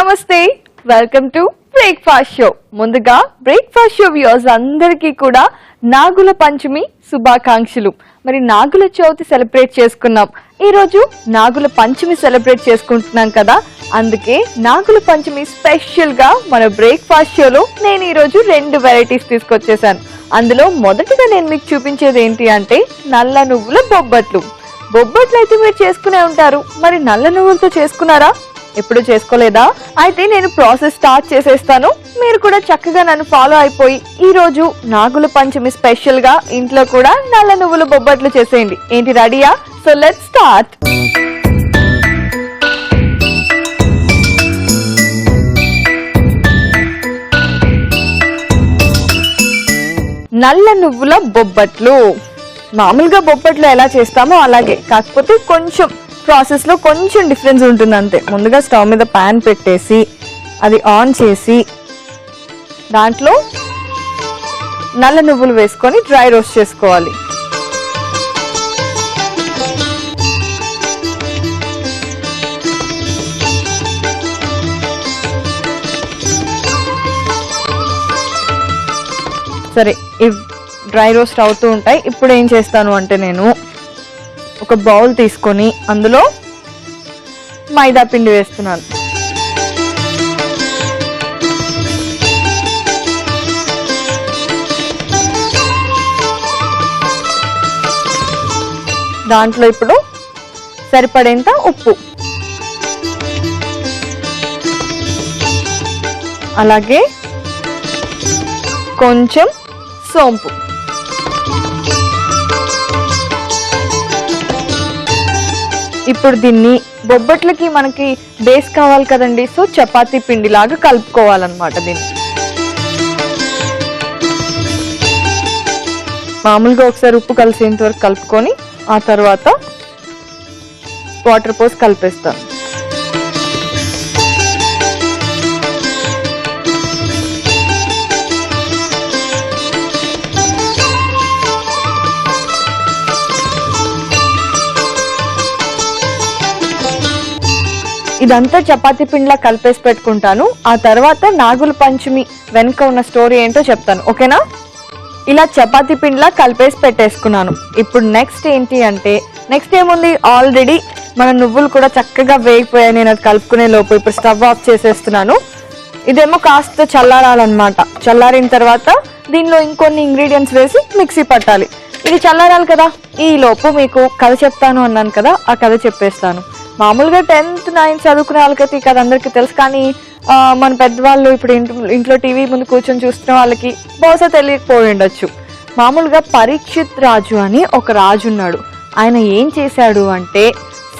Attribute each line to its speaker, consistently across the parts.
Speaker 1: నమస్తే, welcome to breakfast show. ముందుగా breakfast show viewers అందరికీ కూడా నాగుల పంచమి శుభాకాంక్షలు. మరి నాగుల చవితి సెలబ్రేట్ చేసుకున్నాం. ఈ రోజు నాగుల పంచమి సెలబ్రేట్ చేసుకుంటున్నాం కదా, అందుకే నాగుల పంచమి స్పెషల్ గా మన బ్రేక్ఫాస్ట్ షోలో నేను ఈ రోజు 2 వెరైటీస్ తీసుకొచ్చేసాను. అందులో మొదటిగా నేను మీకు చూపించేది ఏంటి అంటే నల్ల నువ్వుల బొబ్బట్లు. బొబ్బట్లు అయితే మీరు చేసుకునే ఉంటారు, మరి నల్ల నువ్వులతో చేసుకున్నారా? ఎప్పుడు చేసుకోలేదా? అయితే నేను ప్రాసెస్ స్టార్ట్ చేసేస్తాను. మీరు కూడా చక్కగా నన్ను ఫాలో అయిపోయి ఈ రోజు నాగుల పంచమి స్పెషల్ గా ఇంట్లో కూడా నల్ల నువ్వుల బొబ్బట్లు చేసేయండి. ఏంటి, రెడీయా? So let's start. నల్ల నువ్వుల బొబ్బట్లు మామూలుగా బొబ్బట్లు ఎలా చేస్తామో అలాగే, కాకపోతే కొంచెం ప్రాసెస్ లో కొంచెం డిఫరెన్స్ ఉంటుంది అంతే. ముందుగా స్టవ్ మీద ప్యాన్ పెట్టేసి అది ఆన్ చేసి దాంట్లో నల్ల నువ్వులు వేసుకొని డ్రై రోస్ట్ చేసుకోవాలి. సరే, ఇవి డ్రై రోస్ట్ అవుతూ ఉంటాయి. ఇప్పుడు ఏం చేస్తాను అంటే నేను ఒక బౌల్ తీసుకొని అందులో మైదా పిండి వేస్తున్నాను. దాంట్లో ఇప్పుడు సరిపడేంత ఉప్పు, అలాగే కొంచెం సోంపు, ఇప్పుడు దీన్ని బొబ్బట్లకి మనకి బేస్ కావాలి కదండి, సో చపాతీ పిండి లాగా కలుపుకోవాలన్నమాట. దీన్ని మామూలుగా ఒకసారి ఉప్పు కలిసేంత వరకు కలుపుకొని ఆ తర్వాత వాటర్ పోసి కలిపేస్తాను. ఇదంతా చపాతీ పిండిలా కలిపేసి పెట్టుకుంటాను. ఆ తర్వాత నాగుల పంచమి వెనుక ఉన్న స్టోరీ ఏంటో చెప్తాను, ఓకేనా? ఇలా చపాతీ పిండిలా కలిపేసి పెట్టేసుకున్నాను. ఇప్పుడు నెక్స్ట్ ఏంటి అంటే, నెక్స్ట్ ఏముంది, ఆల్రెడీ మన నువ్వులు కూడా చక్కగా వేగిపోయాయి. నేను అది కలుపుకునే లోపు ఇప్పుడు స్టవ్ ఆఫ్ చేసేస్తున్నాను. ఇదేమో కాస్త చల్లారాలన్నమాట. చల్లారిన తర్వాత దీనిలో ఇంకొన్ని ఇంగ్రీడియంట్స్ వేసి మిక్సీ పట్టాలి. ఇది చల్లారాలి కదా. ఈ లోపు మీకు కథ చెప్తాను అన్నాను కదా, ఆ కథ చెప్పేస్తాను. మామూలుగా 10th 9th చదువుకునే వాళ్ళకైతే ఈ కథ అందరికీ తెలుసు, కానీ మన పెద్దవాళ్ళు ఇప్పుడు ఇంట్లో టీవీ ముందు కూర్చొని చూస్తున్న వాళ్ళకి బహుశా తెలియకపోయి ఉండొచ్చు. మామూలుగా పరీక్షిత్ రాజు అని ఒక రాజు ఉన్నాడు. ఆయన ఏం చేశాడు అంటే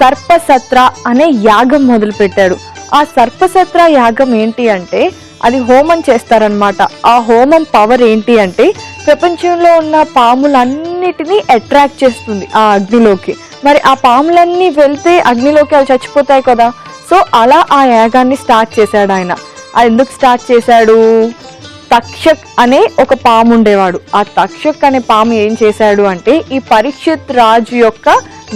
Speaker 1: సర్పసత్ర అనే యాగం మొదలు పెట్టాడు. ఆ సర్పసత్ర యాగం ఏంటి అంటే అది హోమం చేస్తారనమాట. ఆ హోమం పవర్ ఏంటి అంటే ప్రపంచంలో ఉన్న పాములన్నిటినీ అట్రాక్ట్ చేస్తుంది ఆ అగ్నిలోకి. మరి ఆ పాములన్నీ వెళ్తే అగ్నిలోకి అవి చచ్చిపోతాయి కదా. సో అలా ఆ యాగాన్ని స్టార్ట్ చేశాడు ఆయన. అది ఎందుకు స్టార్ట్ చేశాడు? తక్షక్ అనే ఒక పాము ఉండేవాడు. ఆ తక్షక్ అనే పాము ఏం చేశాడు అంటే ఈ పరీక్షిత్ రాజు యొక్క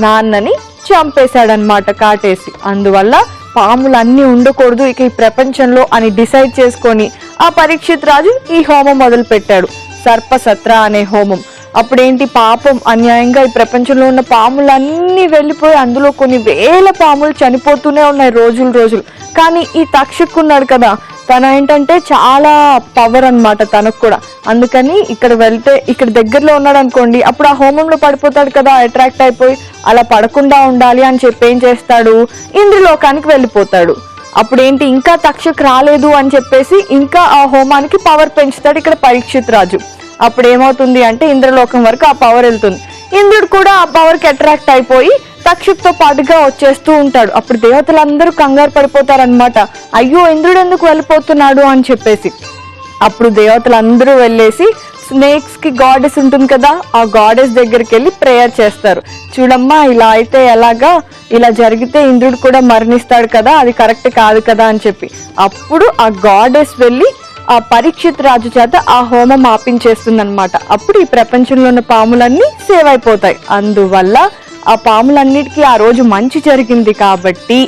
Speaker 1: నాన్నని చంపేశాడనమాట, కాటేసి. అందువల్ల పాములన్నీ ఉండకూడదు ఇక ఈ ప్రపంచంలో అని డిసైడ్ చేసుకొని ఆ పరీక్షిత్ రాజు ఈ హోమం మొదలు పెట్టాడు, సర్పసత్ర అనే హోమం. అప్పుడేంటి, పాపం అన్యాయంగా ఈ ప్రపంచంలో ఉన్న పాములన్నీ వెళ్ళిపోయి అందులో కొన్ని వేల పాములు చనిపోతూనే ఉన్నాయి రోజులు. కానీ ఈ తక్షక్ ఉన్నాడు కదా, తన ఏంటంటే చాలా పవర్ అన్నమాట తనకు కూడా. అందుకని ఇక్కడ వెళ్తే, ఇక్కడ దగ్గరలో ఉన్నాడు అనుకోండి, అప్పుడు ఆ హోమంలో పడిపోతాడు కదా, అట్రాక్ట్ అయిపోయి. అలా పడకుండా ఉండాలి అని చెప్పి ఏం చేస్తాడు, ఇంద్రలోకానికి వెళ్ళిపోతాడు. అప్పుడేంటి, ఇంకా తక్షక్ రాలేదు అని చెప్పేసి ఇంకా ఆ హోమానికి పవర్ పెంచుతాడు ఇక్కడ పరీక్షిత్ రాజు. అప్పుడు ఏమవుతుంది అంటే ఇంద్రలోకం వరకు ఆ పవర్ వెళ్తుంది. ఇంద్రుడు కూడా ఆ పవర్ కి అట్రాక్ట్ అయిపోయి తక్షక్తో పాటుగా వచ్చేస్తూ ఉంటాడు. అప్పుడు దేవతలందరూ కంగారు పడిపోతారనమాట, అయ్యో ఇంద్రుడు ఎందుకు వెళ్ళిపోతున్నాడు అని చెప్పేసి. అప్పుడు దేవతలందరూ వెళ్ళేసి స్నేక్స్ కి గాడెస్ ఉంటుంది కదా, ఆ గాడెస్ దగ్గరికి వెళ్ళి ప్రేయర్ చేస్తారు. చూడమ్మా, ఇలా అయితే ఎలాగా, ఇలా జరిగితే ఇంద్రుడు కూడా మరణిస్తాడు కదా, అది కరెక్ట్ కాదు కదా అని చెప్పి. అప్పుడు ఆ గాడెస్ వెళ్ళి ఆ పరీక్షిత్ రాజు చేత ఆ హోమం ఆపించేస్తుంది అనమాట. అప్పుడు ఈ ప్రపంచంలో ఉన్న పాములన్నీ సేవ్ అయిపోతాయి. అందువల్ల ఆ పాములన్నిటికీ ఆ రోజు మంచి జరిగింది కాబట్టి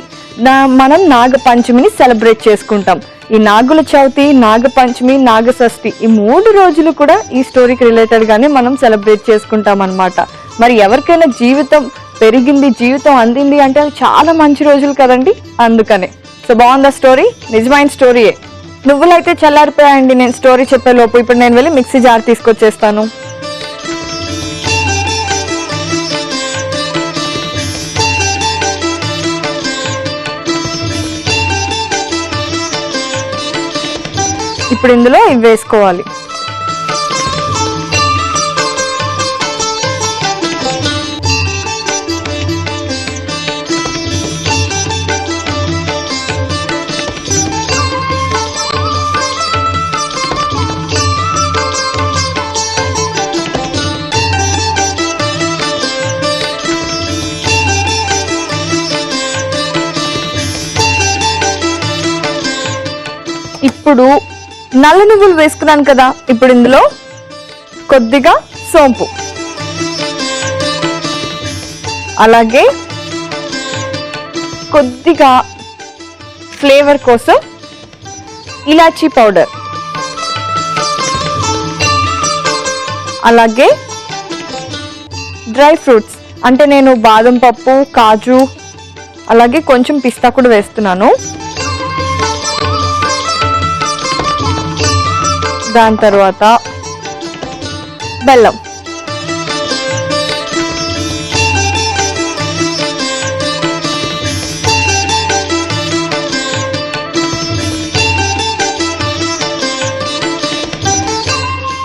Speaker 1: మనం నాగపంచమిని సెలబ్రేట్ చేసుకుంటాం. ఈ నాగుల చవితి, నాగపంచమి, నాగషష్ఠి ఈ 3 రోజులు కూడా ఈ స్టోరీకి రిలేటెడ్ గానే మనం సెలబ్రేట్ చేసుకుంటాం అన్నమాట. మరి ఎవరికైనా జీవితం పెరిగింది, జీవితం అందింది అంటే అది చాలా మంచి రోజులు కదండి, అందుకనే. సో బాగుందా స్టోరీ? నిజమైన స్టోరీయే. నువ్వులైతే చల్లారిపోయాయండి నేను స్టోరీ చెప్పే లోపు. ఇప్పుడు నేను వెళ్ళి మిక్సీ జార్ తీసుకొచ్చేస్తాను. ఇప్పుడు ఇందులో ఇవి వేసుకోవాలి. ఇప్పుడు నల్ల నువ్వులు వేసుకున్నాను కదా, ఇప్పుడు ఇందులో కొద్దిగా సోంపు, అలాగే కొద్దిగా ఫ్లేవర్ కోసం ఇలాచీ పౌడర్, అలాగే డ్రై ఫ్రూట్స్ అంటే నేను బాదం పప్పు, కాజు, అలాగే కొంచెం పిస్తా కూడా వేస్తున్నాను. దాని తర్వాత బెల్లం,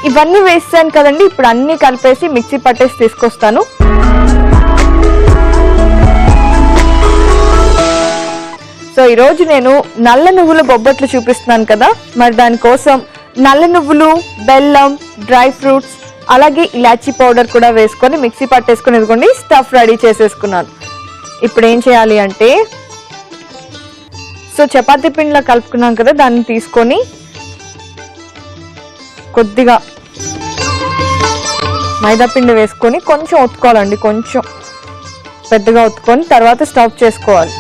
Speaker 1: ఇవన్నీ వేసాను కదండి. ఇప్పుడు అన్ని కలిపేసి మిక్సీ పట్టేసి తీసుకొస్తాను. సో ఈరోజు నేను నల్ల నువ్వుల బొబ్బట్లు చూపిస్తున్నాను కదా, మరి దానికోసం నల్ల నువ్వులు, బెల్లం, డ్రై ఫ్రూట్స్, అలాగే ఇలాచీ పౌడర్ కూడా వేసుకొని మిక్సీ పట్టేసుకుని ఇదిగోండి స్టఫ్ రెడీ చేసేసుకున్నాను. ఇప్పుడు ఏం చేయాలి అంటే, సో చపాతీ పిండిలో కలుపుకున్నాం కదా, దాన్ని తీసుకొని కొద్దిగా మైదా పిండి వేసుకొని కొంచెం ఒత్తుకోవాలండి, కొంచెం పెద్దగా ఒత్తుకొని తర్వాత స్టఫ్ చేసుకోవాలి.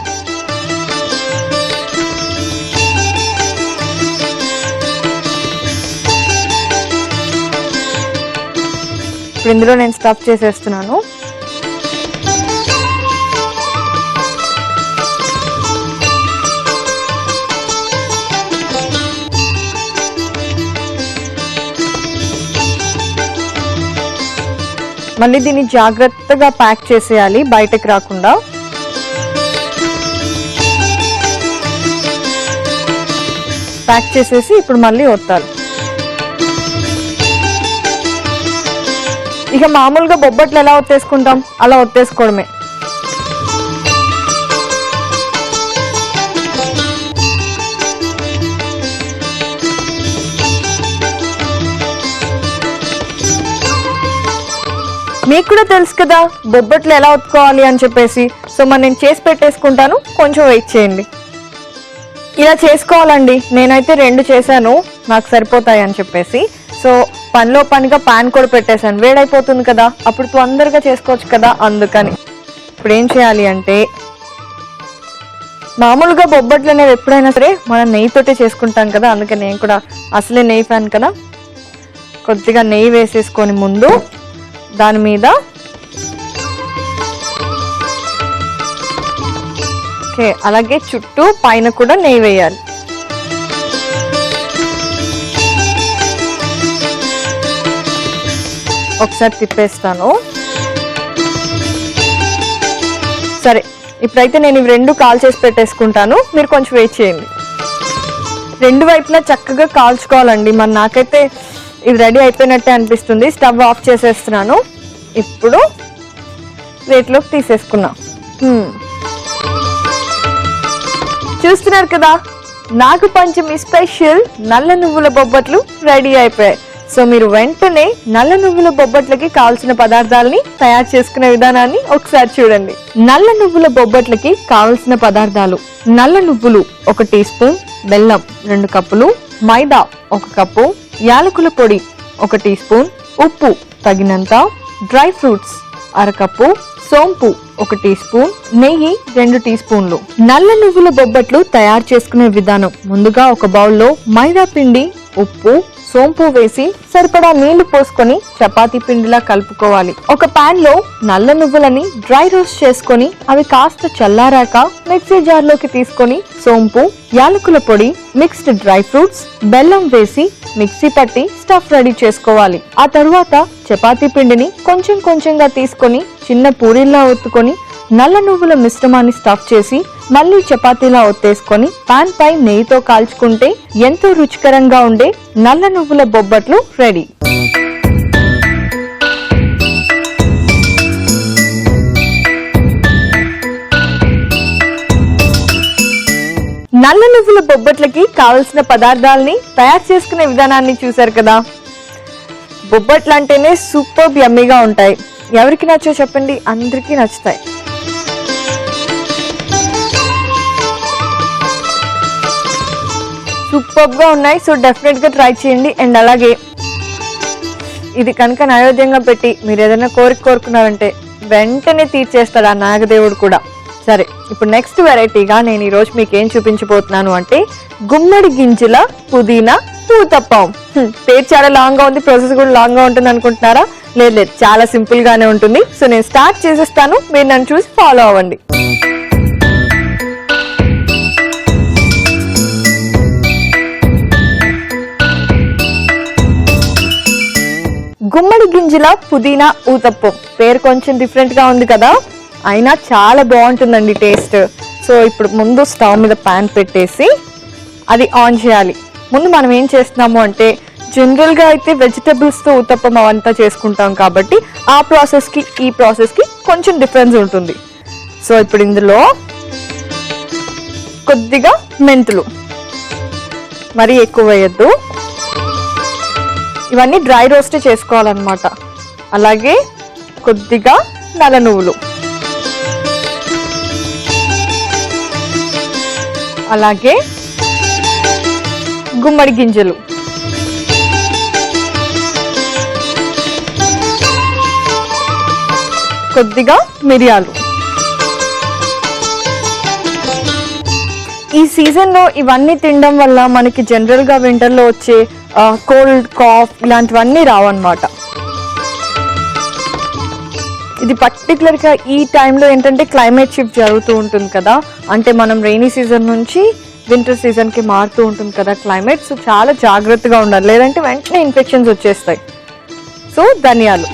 Speaker 1: ఇప్పుడు ఇందులో నేను స్టఫ్ చేసేస్తున్నాను. మళ్ళీ దీన్ని జాగ్రత్తగా ప్యాక్ చేసేయాలి, బయటకు రాకుండా. ప్యాక్ చేసేసి ఇప్పుడు మళ్ళీ ఒత్తాలి. ఇక మామూలుగా బొబ్బట్లు ఎలా ఒత్తేసుకుంటాం అలా ఒత్తేసుకోవడమే. మీకు కూడా తెలుసు కదా బొబ్బట్లు ఎలా ఒత్తుకోవాలి అని చెప్పేసి. సో మరి నేను చేసి పెట్టేసుకుంటాను, కొంచెం వెయిట్ చేయండి. ఇలా చేసుకోవాలండి. నేనైతే 2 చేశాను, నాకు సరిపోతాయి అని చెప్పేసి. సో పనిలో పనిగా పాన్ కూడా పెట్టేశాను, వేడైపోతుంది కదా, అప్పుడు తొందరగా చేసుకోవచ్చు కదా, అందుకని. ఇప్పుడు ఏం చేయాలి అంటే, మామూలుగా బొబ్బట్లు అనేవి ఎప్పుడైనా సరే మనం నెయ్యితోటే చేసుకుంటాం కదా, అందుకని నేను కూడా అసలే నెయ్యి ఫ్యాన్ కదా. కొద్దిగా నెయ్యి వేసేసుకొని ముందు దాని మీద ఓకే, అలాగే చుట్టూ పైన కూడా నెయ్యి వేయాలి. ఒకసారి తిప్పేస్తాను. సరే, ఇప్పుడైతే నేను ఇవి 2 కాల్ చేసి పెట్టేసుకుంటాను, మీరు కొంచెం వెయిట్ చేయండి. 2 వైపులా చక్కగా కాల్చుకోవాలండి. మరి నాకైతే ఇది రెడీ అయిపోయినట్టే అనిపిస్తుంది. స్టవ్ ఆఫ్ చేసేస్తున్నాను. ఇప్పుడు ప్లేట్లోకి తీసేసుకున్నా. చూస్తున్నారు కదా, నాగపంచమి స్పెషల్ నల్ల నువ్వుల బొబ్బట్లు రెడీ అయిపోయాయి. సో మీరు వెంటనే నల్ల నువ్వుల బొబ్బట్లకి కావాల్సిన పదార్థాలని తయారు చేసుకునే విధానాన్ని ఒకసారి చూడండి. నల్ల నువ్వుల బొబ్బట్లకి కావలసిన పదార్థాలు: నల్ల నువ్వులు 1 టీ స్పూన్, బెల్లం 2 కప్పులు, మైదా 1 కప్పు, యాలకుల పొడి 1 టీ స్పూన్, ఉప్పు తగినంత, డ్రై ఫ్రూట్స్ 1/2 కప్పు, సోంపు 1 టీ స్పూన్, నెయ్యి 2 టీ స్పూన్లు. నల్ల నువ్వుల బొబ్బట్లు తయారు చేసుకునే విధానం. ముందుగా ఒక బౌల్లో మైదా పిండి, ఉప్పు, సోంపు వేసి సరిపడా నీళ్లు పోసుకొని చపాతీ పిండిలా కలుపుకోవాలి. ఒక పాన్ లో నల్ల నువ్వులని డ్రై రోస్ట్ చేసుకొని అవి కాస్త చల్లారాక మిక్సీ జార్ లోకి తీసుకొని సోంపు, యాలకుల పొడి, మిక్స్డ్ డ్రై ఫ్రూట్స్, బెల్లం వేసి మిక్సీ పట్టి స్టఫ్ రెడీ చేసుకోవాలి. ఆ తరువాత చపాతీ పిండిని కొంచెం కొంచెంగా తీసుకొని చిన్న పూరీల్లా ఒత్తుకొని నల్ల నువ్వుల మిశ్రమాన్ని స్టఫ్ చేసి మళ్ళీ చపాతీలా ఒత్తేసుకొని పాన్ పై నెయ్యితో కాల్చుకుంటే ఎంతో రుచికరంగా ఉండే నల్ల నువ్వుల బొబ్బట్లు రెడీ. నల్ల నువ్వుల బొబ్బట్లకి కావలసిన పదార్థాలని తయారు చేసుకునే విధానాన్ని చూశారు కదా. బొబ్బట్లు అంటేనే సూపర్ యమ్మీగా ఉంటాయి. ఎవరికి నచ్చో చెప్పండి, అందరికీ నచ్చుతాయి. సూపర్ గా ఉన్నాయి. సో డెఫినెట్ గా ట్రై చేయండి. అండ్ అలాగే ఇది కనుక నైవేద్యంగా పెట్టి మీరు ఏదైనా కోరుకున్నారంటే వెంటనే తీర్చేస్తాడు ఆ నాగదేవుడు కూడా. సరే, ఇప్పుడు నెక్స్ట్ వెరైటీగా నేను ఈ రోజు మీకు ఏం చూపించబోతున్నాను అంటే గుమ్మడి గింజల పుదీనా ఊతప్పం. పేరు చాలా లాంగ్ గా ఉంది, ప్రాసెస్ కూడా లాంగ్ గా ఉంటుంది అనుకుంటున్నారా? లేదు, చాలా సింపుల్ గానే ఉంటుంది. సో నేను స్టార్ట్ చేసేస్తాను, మీరు నన్ను చూసి ఫాలో అవ్వండి. గుమ్మడి గింజల పుదీనా ఊతప్పం పేరు కొంచెం డిఫరెంట్ గా ఉంది కదా, అయినా చాలా బాగుంటుందండి టేస్ట్. సో ఇప్పుడు ముందు స్టవ్ మీద పాన్ పెట్టేసి అది ఆన్ చేయాలి. ముందు మనం ఏం చేస్తున్నాము అంటే జనరల్ గా అయితే వెజిటబుల్స్ తో ఊతప్పం అవంతా చేసుకుంటాం కాబట్టి ఆ ప్రాసెస్ కి ఈ ప్రాసెస్ కి కొంచెం డిఫరెన్స్ ఉంటుంది. సో ఇప్పుడు ఇందులో కొద్దిగా మెంతులు, మరీ ఎక్కువ వేయద్దు, ఇవన్నీ డ్రై రోస్ట్ చేసుకోవాలన్నమాట. అలాగే కొద్దిగా నల్ల నువ్వులు, అలాగే గుమ్మడి గింజలు, కొద్దిగా మిరియాలు. ఈ సీజన్ లో ఇవన్నీ తినడం వల్ల మనకి జనరల్ గా వింటర్ లో వచ్చే కోల్డ్, కాఫ్ ఇలాంటివన్నీ రావన్నమాట. ఇది పర్టికులర్ గా ఈ టైంలో ఏంటంటే క్లైమేట్ షిఫ్ట్ జరుగుతూ ఉంటుంది కదా, అంటే మనం రెయినీ సీజన్ నుంచి వింటర్ సీజన్ కి మారుతూ ఉంటుంది కదా క్లైమేట్. సో చాలా జాగ్రత్తగా ఉండాలి, లేదంటే వెంటనే ఇన్ఫెక్షన్స్ వచ్చేస్తాయి. సో ధనియాలు,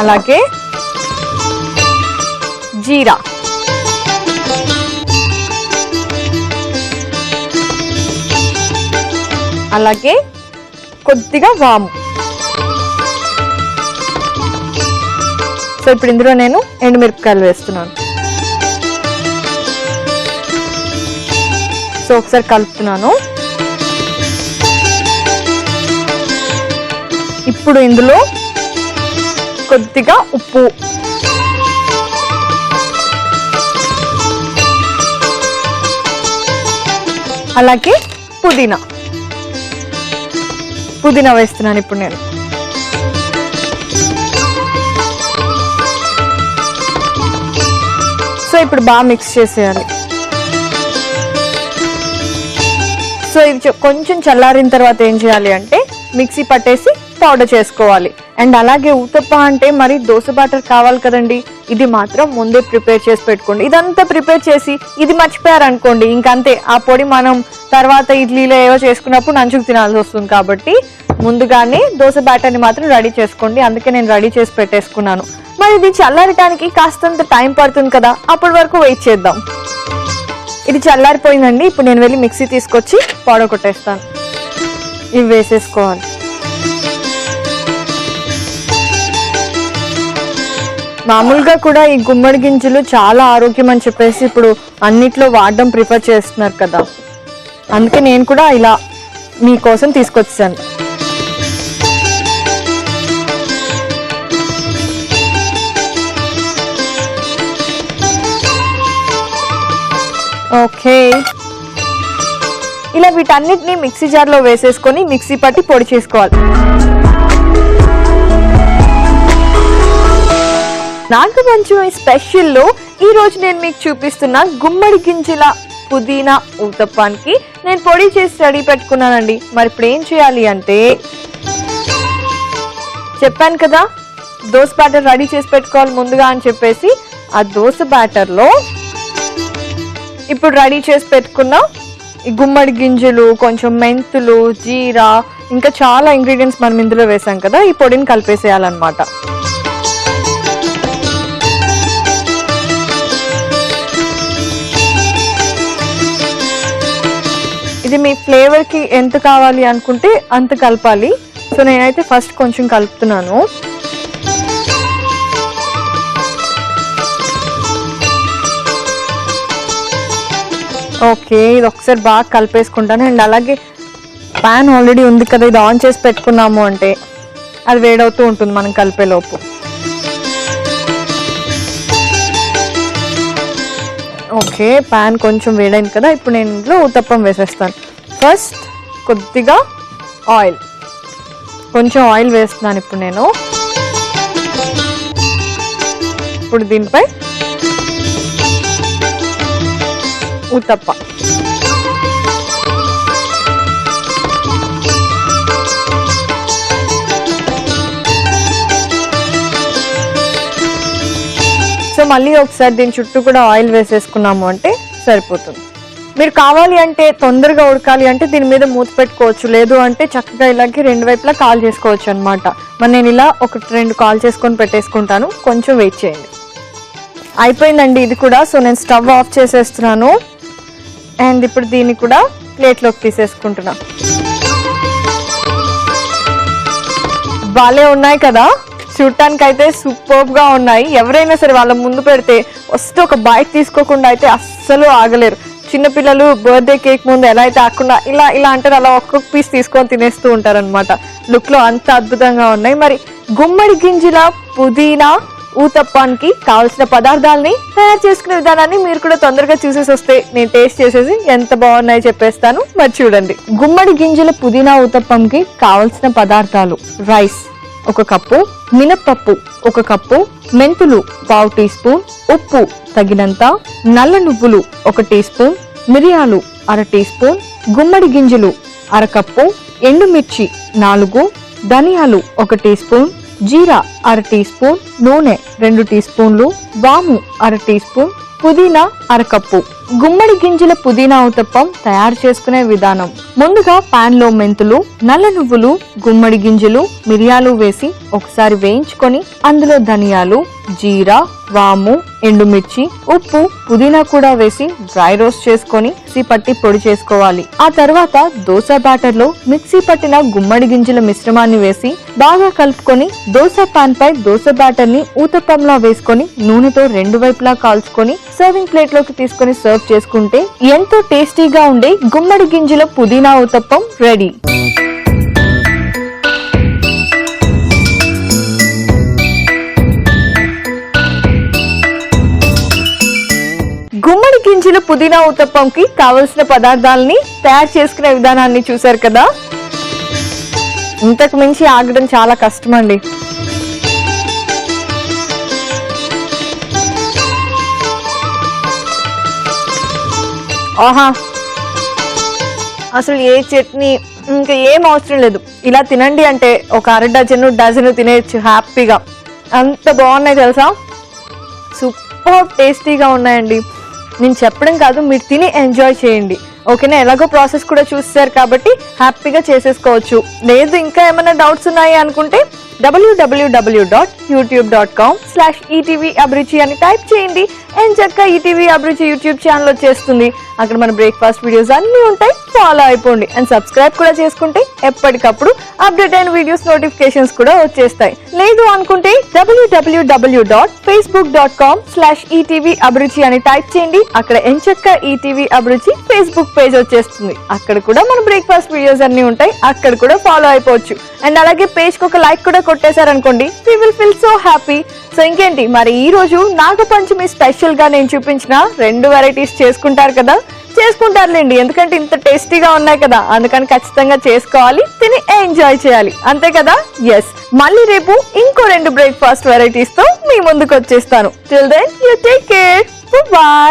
Speaker 1: అలాగే జీరా, అలాగే కొద్దిగా వాము. సో ఇప్పుడు ఇందులో నేను ఎండుమిరపకాయలు వేస్తున్నాను. సో ఒకసారి కలుపుతున్నాను. ఇప్పుడు ఇందులో కొద్దిగా ఉప్పు, అలాగే పుదీనా వేస్తున్నాను ఇప్పుడు నేను. సో ఇప్పుడు బాగా మిక్స్ చేసేయాలి. సో ఇది కొంచెం చల్లారిన తర్వాత ఏం చేయాలి అంటే మిక్సీ పట్టేసి పౌడర్ చేసుకోవాలి. అండ్ అలాగే ఊతప్ప అంటే మరి దోశ బ్యాటర్ కావాలి కదండి, ఇది మాత్రం ముందే ప్రిపేర్ చేసి పెట్టుకోండి. ఇదంతా ప్రిపేర్ చేసి ఇది మర్చిపోయారనుకోండి ఇంకంతే, ఆ పొడి మనం తర్వాత ఇడ్లీలో ఏవో చేసుకున్నప్పుడు నంచుకు తినాల్సి వస్తుంది. కాబట్టి ముందుగానే దోశ బ్యాటర్ని మాత్రం రెడీ చేసుకోండి. అందుకే నేను రెడీ చేసి పెట్టేసుకున్నాను. మరి ఇది చల్లారటానికి కాస్తంత టైం పడుతుంది కదా, అప్పటి వరకు వెయిట్ చేద్దాం. ఇది చల్లారిపోయిందండి. ఇప్పుడు నేను వెళ్ళి మిక్సీ తీసుకొచ్చి పౌడర్ కొట్టేస్తాను. ఇవి వేసేసుకోవాలి. మామూలుగా కూడా ఈ గుమ్మడి గింజలు చాలా ఆరోగ్యం అని చెప్పేసి ఇప్పుడు అన్నిట్లో వాడడం ప్రిఫర్ చేస్తున్నారు కదా, అందుకే నేను కూడా ఇలా మీకోసం తీసుకొచ్చాను. ఓకే, ఇలా వీటన్నిటిని మిక్సీ జార్లో వేసేసుకొని మిక్సీ పట్టి పొడి చేసుకోవాలి. నాగపంచమి స్పెషల్లో ఈ రోజు నేను మీకు చూపిస్తున్న గుమ్మడి గింజల పుదీనా ఊతప్పానికి నేను పొడి చేసి రెడీ పెట్టుకున్నానండి. మరి ఇప్పుడు ఏం చేయాలి అంటే, చెప్పాను కదా దోస బ్యాటర్ రెడీ చేసి పెట్టుకోవాలి ముందుగా అని చెప్పేసి, ఆ దోస బ్యాటర్లో ఇప్పుడు రెడీ చేసి పెట్టుకున్న ఈ గుమ్మడి గింజలు, కొంచెం మెంతులు, జీరా, ఇంకా చాలా ఇంగ్రీడియంట్స్ మనం ఇందులో వేసాం కదా, ఈ పొడిని కలిపేసేయాలన్నమాట. ఇది మీ ఫ్లేవర్కి ఎంత కావాలి అనుకుంటే అంత కలపాలి. సో నేనైతే ఫస్ట్ కొంచెం కలుపుతున్నాను. ఓకే, ఇది ఒకసారి బాగా కలిపేసుకుంటాను. అండ్ అలాగే ప్యాన్ ఆల్రెడీ ఉంది కదా, ఇది ఆన్ చేసి పెట్టుకున్నాము అంటే అది వేడవుతూ ఉంటుంది మనం కలిపేలోపు. ఓకే, ప్యాన్ కొంచెం వేడైంది కదా, ఇప్పుడు నేను ఇందులో ఊతప్పం వేసేస్తాను. ఫస్ట్ కొద్దిగా ఆయిల్, కొంచెం ఆయిల్ వేస్తున్నాను ఇప్పుడు నేను. ఇప్పుడు దీనిపై ఊతప్ప, సో మళ్ళీ ఒకసారి దీని చుట్టూ కూడా ఆయిల్ వేసేసుకున్నాము అంటే సరిపోతుంది. మీరు కావాలి అంటే తొందరగా ఉడకాలి అంటే దీని మీద మూత పెట్టుకోవచ్చు, లేదు అంటే చక్కగా ఇలాగే రెండు వైపులా కాల్ చేసుకోవచ్చు అనమాట. మరి నేను ఇలా 1-2 కాల్ చేసుకొని పెట్టేసుకుంటాను, కొంచెం వెయిట్ చేయండి. అయిపోయిందండి ఇది కూడా. సో నేను స్టవ్ ఆఫ్ చేసేస్తున్నాను. అండ్ ఇప్పుడు దీన్ని కూడా ప్లేట్లోకి తీసేసుకుంటున్నా. బాలే ఉన్నాయి కదా, చూడటానికి అయితే సూపర్బ్ గా ఉన్నాయి. ఎవరైనా సరే వాళ్ళ ముందు పెడితే ఫస్ట్ ఒక బైట్ తీసుకోకుండా అయితే అస్సలు ఆగలేరు. చిన్నపిల్లలు బర్త్డే కేక్ ముందు ఎలా అయితే ఆకుండా ఇలా ఇలా అంటారు, అలా ఒక్కొక్క పీస్ తీసుకొని తినేస్తూ ఉంటారనమాట. లుక్ లో అంత అద్భుతంగా ఉన్నాయి. మరి గుమ్మడి గింజల పుదీనా ఊతప్పానికి కావలసిన పదార్థాలని తయారు చేసుకునే విధానాన్ని మీరు కూడా తొందరగా చూసేసి వస్తే నేను టేస్ట్ చేసేసి ఎంత బాగున్నాయో చెప్పేస్తాను. మరి చూడండి. గుమ్మడి గింజల పుదీనా ఊతప్పంకి కావలసిన పదార్థాలు: రైస్ 1 కప్పు, మినప్పప్పు 1 కప్పు, మెంతులు 1/2 టీ స్పూన్, ఉప్పు తగినంత, నల్ల నువ్వులు 1 టీ స్పూన్, మిరియాలు 1/2 టీ స్పూన్, గుమ్మడి గింజలు 1/2 కప్పు, ఎండుమిర్చి 4, ధనియాలు 1 టీ స్పూన్, జీరా 1/2 టీ స్పూన్, నూనె 2 టీ స్పూన్లు, వాము 1/2 టీ స్పూన్, పుదీనా 1/2 కప్పు. గుమ్మడి గింజల పుదీనా ఊతప్పం తయారు చేసుకునే విధానం: ముందుగా పాన్ లో మెంతులు, నల్ల నువ్వులు, గుమ్మడి గింజలు, మిరియాలు వేసి ఒకసారి వేయించుకొని అందులో ధనియాలు, జీరా, వాము, ఎండుమిర్చి, ఉప్పు, పుదీనా కూడా వేసి డ్రై రోస్ట్ చేసుకొని మిక్సీ పట్టి పొడి చేసుకోవాలి. ఆ తర్వాత దోస బ్యాటర్ లో మిక్సీ పట్టిన గుమ్మడి గింజల మిశ్రమాన్ని వేసి బాగా కలుపుకొని దోస పాన్ పై దోస బ్యాటర్ ని ఊతప్పంలా వేసుకొని నూనెతో 2 వైపులా కాల్చుకొని సర్వింగ్ ప్లేట్ లోకి తీసుకొని సర్వ్ చేసుకుంటే ఎంతో టేస్టీగా ఉండే గుమ్మడి గింజల పుదీనా ఊతప్పం రెడీ. గుమ్మడి గింజల పుదీనా ఊతప్పంకి కావలసిన పదార్థాలని తయారు చేసుకునే విధానాన్ని చూసారు కదా. ఇంతకు మించి ఆగడం చాలా కష్టం అండి. ఆహా, అసలు ఏ చట్నీ ఇంకా ఏం అవసరం లేదు. ఇలా తినండి అంటే ఒక 1/2 డజను తినేయచ్చు హ్యాపీగా. అంత బాగున్నాయి తెలుసా, సూపర్ టేస్టీగా ఉన్నాయండి. నేను చెప్పడం కాదు, మీరు తిని ఎంజాయ్ చేయండి. ఓకేనా? ఎలాగో ప్రాసెస్ కూడా చూస్తారు కాబట్టి హ్యాపీగా చేసేసుకోవచ్చు. లేదు ఇంకా ఏమైనా డౌట్స్ ఉన్నాయి అనుకుంటే www.youtube.com/etvabruchi అని టైప్ చేయండి. ఎంచక్కా ఈటీవీ అభిరుచి యూట్యూబ్ ఛానల్ వచ్చేస్తుంది. అక్కడ మన బ్రేక్ఫాస్ట్ వీడియోస్ అన్నీ ఉంటాయి, ఫాలో అయిపోండి. అండ్ సబ్స్క్రైబ్ కూడా చేసుకుంటే ఎప్పటికప్పుడు అప్డేట్ అయిన వీడియోస్ నోటిఫికేషన్స్ కూడా వచ్చేస్తాయి. లేదు అనుకుంటే www.facebook.com/etvabruchi అని టైప్ చేయండి. అక్కడ ఎంచక్కా ఈటీవీ అభిరుచి ఫేస్బుక్ పేజ్ వచ్చేస్తుంది. అక్కడ కూడా మన బ్రేక్ఫాస్ట్ వీడియోస్ అన్ని ఉంటాయి, అక్కడ కూడా ఫాలో అయిపోవచ్చు. అండ్ అలాగే పేజ్ కి ఒక లైక్ కూడా కొట్టేశారనుకోండి, we will feel so happy. So ఇంకేంటి మరి, ఈ రోజు నాగపంచమి స్పెషల్ గా నేను చూపించిన 2 వెరైటీస్ చేసుకుంటారు కదా? చేసుకుంటారులేండి, ఎందుకంటే ఇంత టేస్టీగా ఉన్నాయి కదా, అందుకని ఖచ్చితంగా చేసుకోవాలి, తిని ఎంజాయ్ చేయాలి, అంతే కదా? ఎస్, మళ్ళీ రేపు ఇంకో 2 బ్రేక్ఫాస్ట్ వెరైటీస్ తో మీ ముందుకు వచ్చేస్తాను. Till then you take care. Bye.